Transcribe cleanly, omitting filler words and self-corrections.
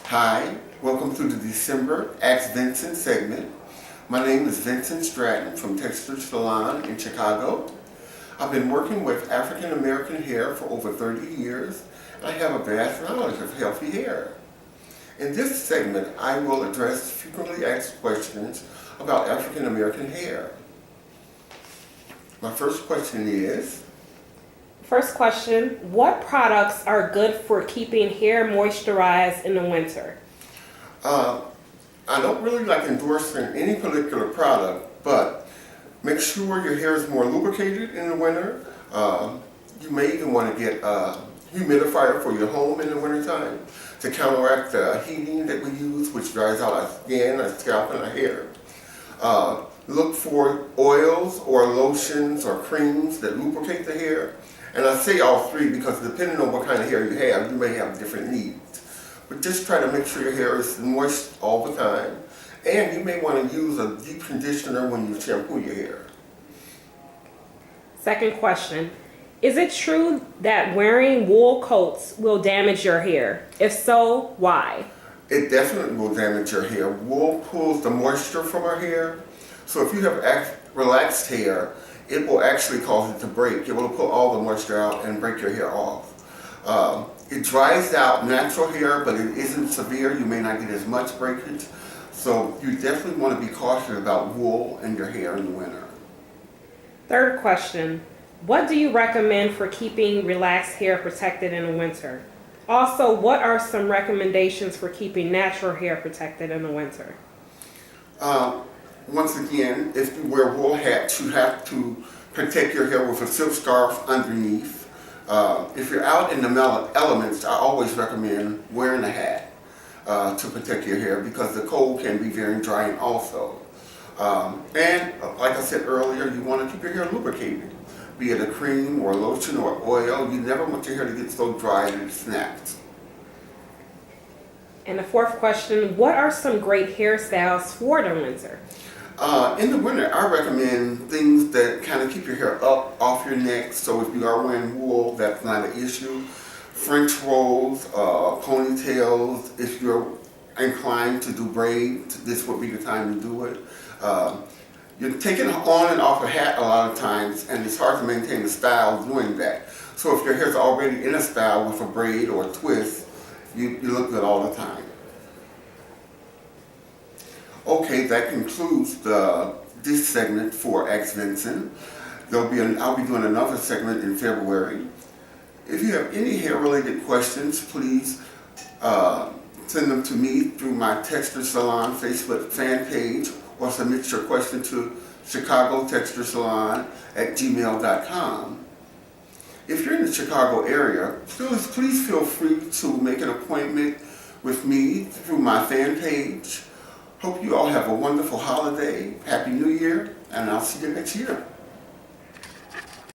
Hi, welcome to the December Ask Vincent segment. My name is Vincent Stratton from Textures Salon in Chicago. I've been working with African American hair for over 30 years, and I have a vast knowledge of healthy hair. In this segment, I will address frequently asked questions about African American hair. My first question is, First question, what products are good for keeping hair moisturized in the winter? I don't really like endorsing any particular product, but make sure your hair is more lubricated in the winter. You may even want to get a humidifier for your home in the wintertime to counteract the heating that we use, which dries out our skin, our scalp, and our hair. Look for oils or lotions or creams that lubricate the hair. And I say all three because depending on what kind of hair you have, you may have different needs. But just try to make sure your hair is moist all the time. And you may want to use a deep conditioner when you shampoo your hair. Second question, is it true that wearing wool coats will damage your hair? If so, why? It definitely will damage your hair. Wool pulls the moisture from our hair. So if you have relaxed hair, it will actually cause it to break. It will pull all the moisture out and break your hair off. It dries out natural hair, but it isn't severe. You may not get as much breakage. So you definitely want to be cautious about wool in your hair in the winter. Third question, what do you recommend for keeping relaxed hair protected in the winter? Also, what are some recommendations for keeping natural hair protected in the winter? Once again, if you wear wool hats, you have to protect your hair with a silk scarf underneath. If you're out in the elements, I always recommend wearing a hat to protect your hair because the cold can be very drying also. And like I said earlier, you want to keep your hair lubricated, be it a cream or lotion or oil. You never want your hair to get so dry that it snaps. And the fourth question, what are some great hairstyles for the winter? In the winter, I recommend things that kind of keep your hair up off your neck. So if you are wearing wool, that's not an issue. French rolls, ponytails. If you're inclined to do braids, this would be the time to do it. You're taking on and off a hat a lot of times, and it's hard to maintain the style doing that. So if your hair's already in a style with a braid or a twist, you look good all the time. Okay, that concludes this segment for Ask Vincent. I'll be doing another segment in February. If you have any hair-related questions, please send them to me through my Textures Salon Facebook fan page or submit your question to Chicago Textures Salon at gmail.com. If you're in the Chicago area, please feel free to make an appointment with me through my fan page. Hope you all have a wonderful holiday. Happy New Year, and I'll see you next year.